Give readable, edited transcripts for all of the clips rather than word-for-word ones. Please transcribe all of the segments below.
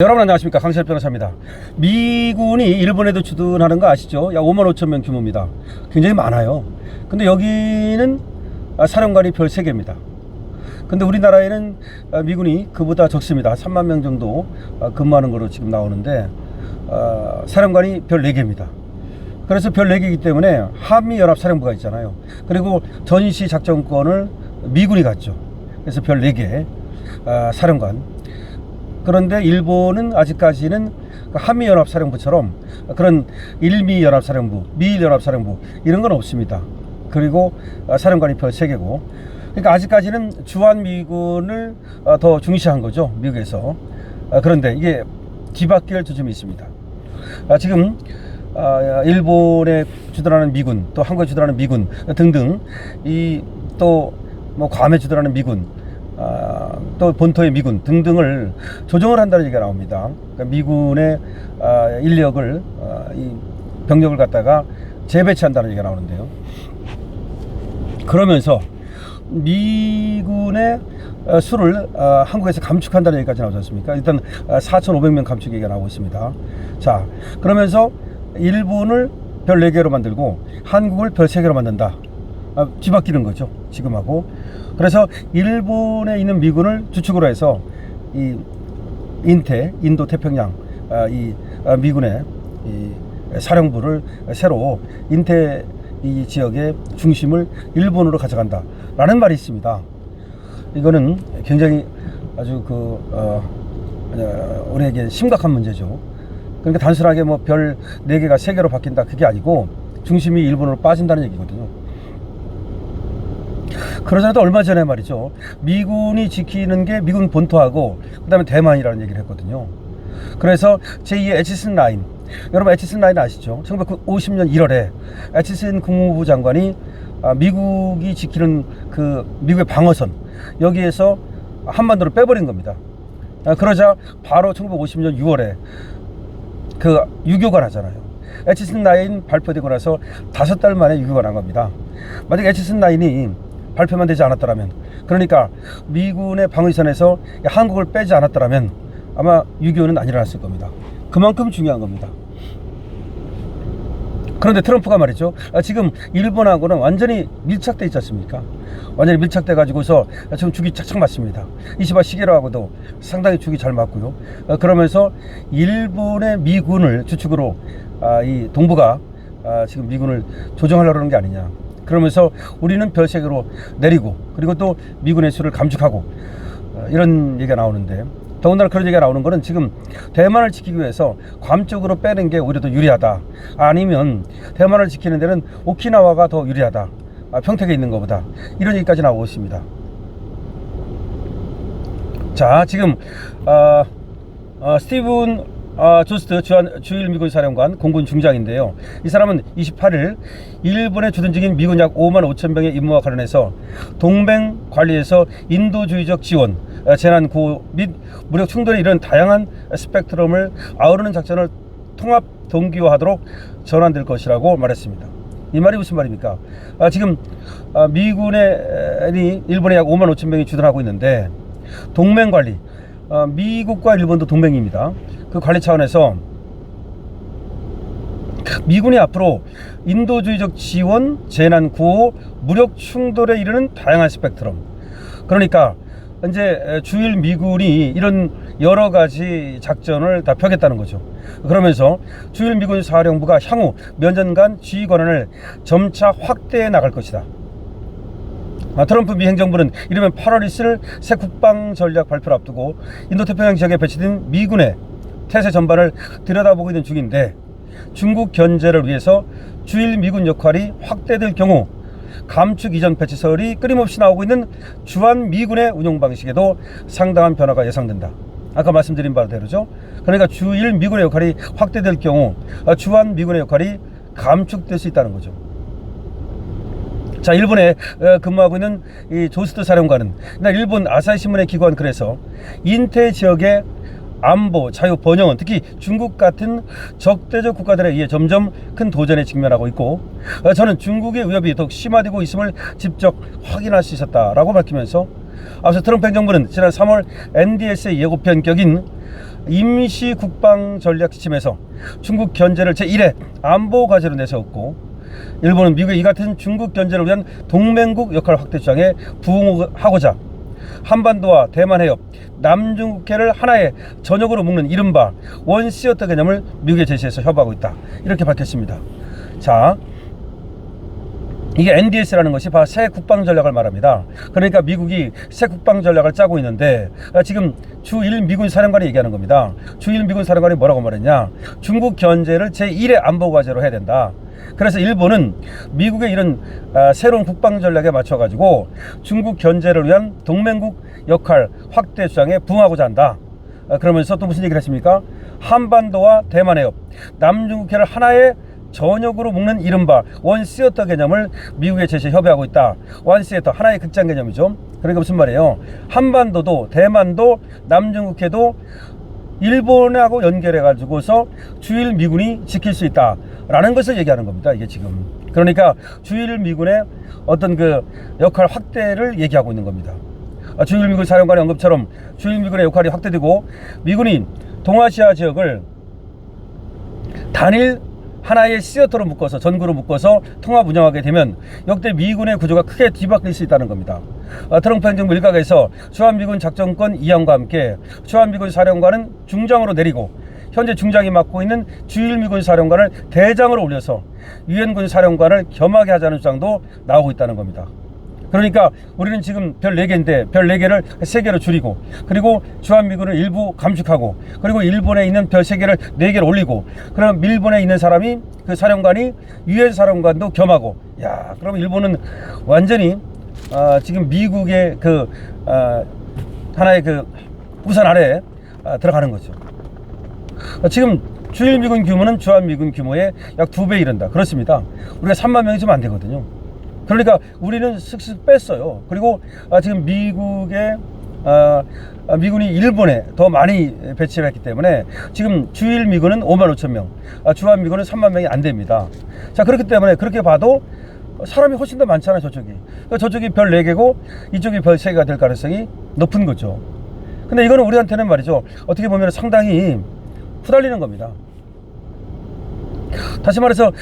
여러분 안녕하십니까, 강철 변호사입니다. 미군이 일본에도 주둔하는 거 아시죠? 약 55,000명 규모입니다. 굉장히 많아요. 근데 여기는 사령관이 별 3개입니다. 근데 우리나라에는 미군이 그보다 적습니다. 3만 명 정도 근무하는 거로 지금 나오는데 사령관이 별 4개입니다. 그래서 별 4개이기 때문에 한미연합사령부가 있잖아요. 그리고 전시 작전권을 미군이 갖죠. 그래서 별 4개 사령관. 그런데 일본은 아직까지는 한미연합사령부처럼 그런 일미연합사령부, 미일연합사령부 이런 건 없습니다. 그리고 사령관이 별 3개고, 그러니까 아직까지는 주한미군을 더 중시한 거죠, 미국에서. 그런데 이게 뒤바뀔 조짐이 있습니다. 지금 일본에 주둔하는 미군, 또 한국에 주둔하는 미군 등등, 이 또 뭐 괌에 주둔하는 미군, 또 본토의 미군 등등을 조정을 한다는 얘기가 나옵니다. 그러니까 미군의 인력을, 이 병력을 갖다가 재배치한다는 얘기가 나오는데요. 그러면서 미군의 수를 한국에서 감축한다는 얘기까지 나오지 않습니까? 일단 4,500명 감축 얘기가 나오고 있습니다. 자, 그러면서 일본을 별 4개로 만들고 한국을 별 3개로 만든다. 뒤바뀌는 거죠, 지금하고. 그래서 일본에 있는 미군을 주축으로 해서 이 인도 태평양 이 미군의 이 사령부를 새로 인태 이 지역의 중심을 일본으로 가져간다라는 말이 있습니다. 이거는 굉장히 아주 우리에게 심각한 문제죠. 그러니까 단순하게 뭐 별 4개가 3개로 바뀐다, 그게 아니고 중심이 일본으로 빠진다는 얘기거든요. 그러자도 얼마 전에 말이죠, 미군이 지키는 게 미군 본토하고 그 다음에 대만이라는 얘기를 했거든요. 그래서 제2의 애치슨 라인, 여러분 애치슨 라인 아시죠? 1950년 1월에 애치슨 국무부 장관이 미국이 지키는 그 미국의 방어선, 여기에서 한반도를 빼버린 겁니다. 그러자 바로 1950년 6월에 그 유교가 나잖아요. 애치슨 라인 발표되고 나서 5달 만에 유교가 난 겁니다. 만약에 애치슨 라인이 발표만 되지 않았더라면, 그러니까 미군의 방위선에서 한국을 빼지 않았더라면 아마 6.25는 안 일어났을 겁니다. 그만큼 중요한 겁니다. 그런데 트럼프가 말이죠, 지금 일본하고는 완전히 밀착돼 있지 않습니까? 완전히 밀착돼 가지고서 지금 죽이 착착 맞습니다. 이시바 시게로하고도 상당히 죽이 잘 맞고요. 그러면서 일본의 미군을 주축으로 이 동부가 지금 미군을 조정하려고 하는 게 아니냐. 그러면서 우리는 별 3개로 내리고, 그리고 또 미군의 수를 감축하고, 이런 얘기가 나오는데, 더군다나 그런 얘기가 나오는 거는 지금 대만을 지키기 위해서 괌 쪽으로 빼는 게 오히려 더 유리하다, 아니면 대만을 지키는 데는 오키나와가 더 유리하다, 평택에 있는 것보다, 이런 얘기까지 나오고 있습니다. 자, 지금 스티븐 조스트 주일 미군 사령관 공군 중장인데요. 이 사람은 28일 일본에 주둔 중인 미군 약 55,000명의 임무와 관련해서 동맹 관리에서 인도주의적 지원, 재난 구호 및 무력 충돌에 이런 다양한 스펙트럼을 아우르는 작전을 통합 동기화하도록 전환될 것이라고 말했습니다. 이 말이 무슨 말입니까? 지금 미군이 일본에 약 55,000명이 주둔하고 있는데, 동맹 관리, 미국과 일본도 동맹입니다. 그 관리 차원에서 미군이 앞으로 인도주의적 지원, 재난 구호, 무력 충돌에 이르는 다양한 스펙트럼, 그러니까 이제 주일 미군이 이런 여러 가지 작전을 다 펴겠다는 거죠. 그러면서 주일 미군 사령부가 향후 몇 년간 지휘 권한을 점차 확대해 나갈 것이다. 트럼프 미 행정부는 이르면 8월 있을 새 국방 전략 발표를 앞두고 인도태평양 지역에 배치된 미군의 태세 전반을 들여다보고 있는 중인데, 중국 견제를 위해서 주일 미군 역할이 확대될 경우 감축 이전 배치설이 끊임없이 나오고 있는 주한 미군의 운용 방식에도 상당한 변화가 예상된다. 아까 말씀드린 바대로죠. 그러니까 주일 미군의 역할이 확대될 경우 주한 미군의 역할이 감축될 수 있다는 거죠. 자, 일본에 근무하고 있는 이 조스트 사령관은 일본 아사히 신문에 기고한 글에서 인태 지역의 안보, 자유, 번영은 특히 중국 같은 적대적 국가들에 의해 점점 큰 도전에 직면하고 있고, 저는 중국의 위협이 더욱 심화되고 있음을 직접 확인할 수 있었다라고 밝히면서, 앞서 트럼프 행정부는 지난 3월 NDS의 예고편 격인 임시 국방 전략 지침에서 중국 견제를 제1회 안보 과제로 내세웠고, 일본은 미국의 이 같은 중국 견제를 위한 동맹국 역할 확대 주장에 부응하고자 한반도와 대만 해협, 남중국해를 하나의 전역으로 묶는 이른바 원시어터 개념을 미국에 제시해서 협의하고 있다, 이렇게 밝혔습니다. 자, 이게 NDS라는 것이 바로 새 국방 전략을 말합니다. 그러니까 미국이 새 국방 전략을 짜고 있는데, 지금 주일 미군 사령관이 얘기하는 겁니다. 주일 미군 사령관이 뭐라고 말했냐? 중국 견제를 제1의 안보 과제로 해야 된다. 그래서 일본은 미국의 이런 새로운 국방 전략에 맞춰 가지고 중국 견제를 위한 동맹국 역할 확대 주장에 부응하고자 한다. 그러면서 또 무슨 얘기를 했습니까? 한반도와 대만 해협, 남중국해를 하나의 전역으로 묶는 이른바 원시어터 개념을 미국에 제시해 협의하고 있다. 원시어터, 하나의 극장 개념이죠. 그러니까 무슨 말이에요? 한반도도 대만도 남중국해도 일본하고 연결해 가지고서 주일 미군이 지킬 수 있다 라는 것을 얘기하는 겁니다, 이게 지금. 그러니까 주일 미군의 어떤 그 역할 확대를 얘기하고 있는 겁니다. 주일 미군 사령관의 언급처럼 주일 미군의 역할이 확대되고 미군이 동아시아 지역을 단일 하나의 시어터로 묶어서, 전구로 묶어서 통합 운영하게 되면 역대 미군의 구조가 크게 뒤바뀔 수 있다는 겁니다. 트럼프 행정부 일각에서 주한미군 작전권 이양과 함께 주한미군 사령관은 중장으로 내리고 현재 중장이 맡고 있는 주일미군 사령관을 대장으로 올려서 유엔군 사령관을 겸하게 하자는 주장도 나오고 있다는 겁니다. 그러니까 우리는 지금 별 4개인데 별 4개를 3개로 줄이고, 그리고 주한미군을 일부 감축하고, 그리고 일본에 있는 별 3개를 4개로 올리고, 그럼 일본에 있는 사람이, 그 사령관이 유엔 사령관도 겸하고, 야, 그럼 일본은 완전히 지금 미국의 그 하나의 그 우산 아래에 들어가는 거죠. 지금 주일미군 규모는 주한미군 규모의 약 2배 이른다. 그렇습니다. 우리가 3만 명이 좀 안 되거든요. 그러니까 우리는 쓱쓱 뺐어요. 그리고 지금 미국의 미군이 일본에 더 많이 배치를 했기 때문에 지금 주일 미군은 5만 5천 명, 주한 미군은 3만 명이 안 됩니다. 자, 그렇기 때문에 그렇게 봐도 사람이 훨씬 더 많잖아요, 저쪽이. 그러니까 저쪽이 별 4개고 이쪽이 별 3개가 될 가능성이 높은 거죠. 근데 이거는 우리한테는 말이죠, 어떻게 보면 상당히 후달리는 겁니다. 다시 말해서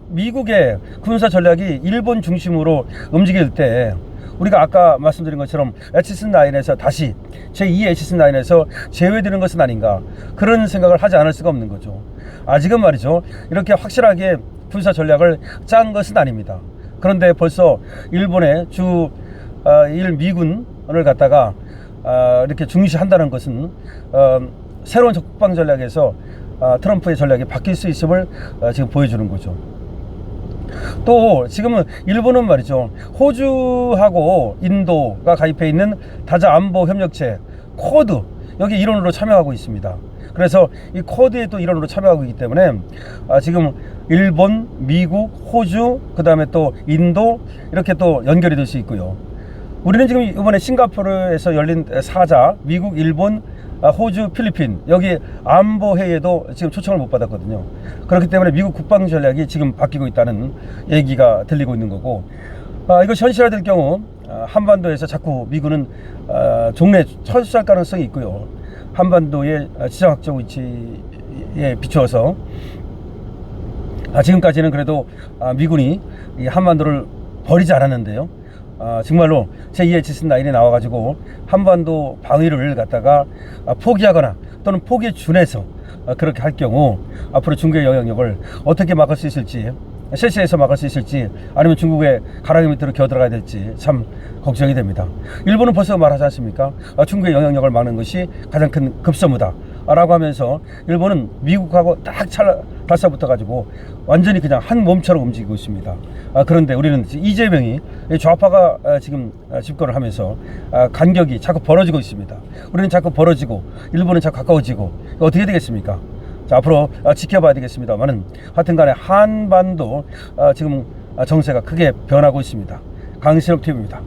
미국의 군사 전략이 일본 중심으로 움직일 때 우리가 아까 말씀드린 것처럼 에치슨9에서 다시 제2 에치슨9에서 제외되는 것은 아닌가, 그런 생각을 하지 않을 수가 없는 거죠. 아직은 말이죠, 이렇게 확실하게 군사 전략을 짠 것은 아닙니다. 그런데 벌써 일본의 주1 미군을 갖다가 이렇게 중시한다는 것은 새로운 국방 전략에서 트럼프의 전략이 바뀔 수 있음을 지금 보여주는 거죠. 또 지금은 일본은 말이죠, 호주하고 인도가 가입해 있는 다자 안보 협력체 쿼드, 여기 일원으로 참여하고 있습니다. 그래서 이 쿼드에 또 일원으로 참여하고 있기 때문에 지금 일본, 미국, 호주, 그 다음에 또 인도, 이렇게 또 연결이 될 수 있고요. 우리는 지금 이번에 싱가포르에서 열린 4자 미국, 일본, 호주, 필리핀, 여기 안보회의에도 지금 초청을 못 받았거든요. 그렇기 때문에 미국 국방 전략이 지금 바뀌고 있다는 얘기가 들리고 있는 거고, 이것이 현실화될 경우 한반도에서 자꾸 미군은 종래 철수할 가능성이 있고요. 한반도의 지정학적 위치에 비추어서 지금까지는 그래도 미군이 이 한반도를 버리지 않았는데요. 정말로 제2의 에치슨9이 나와가지고 한반도 방위를 갖다가 포기하거나 또는 포기에 준해서 그렇게 할 경우 앞으로 중국의 영향력을 어떻게 막을 수 있을지, 실시해서 막을 수 있을지, 아니면 중국의 가랑이 밑으로 기어들어가야 될지 참 걱정이 됩니다. 일본은 벌써 말하지 않습니까? 중국의 영향력을 막는 것이 가장 큰 급선무다 라고 하면서 일본은 미국하고 딱 달라붙어가지고 완전히 그냥 한 몸처럼 움직이고 있습니다. 그런데 우리는 이재명이 좌파가 지금 집권을 하면서 간격이 자꾸 벌어지고 있습니다. 우리는 자꾸 벌어지고 일본은 자꾸 가까워지고, 어떻게 되겠습니까? 자, 앞으로 지켜봐야 되겠습니다만은 하여튼 간에 한반도 지금 정세가 크게 변하고 있습니다. 강신업 TV입니다.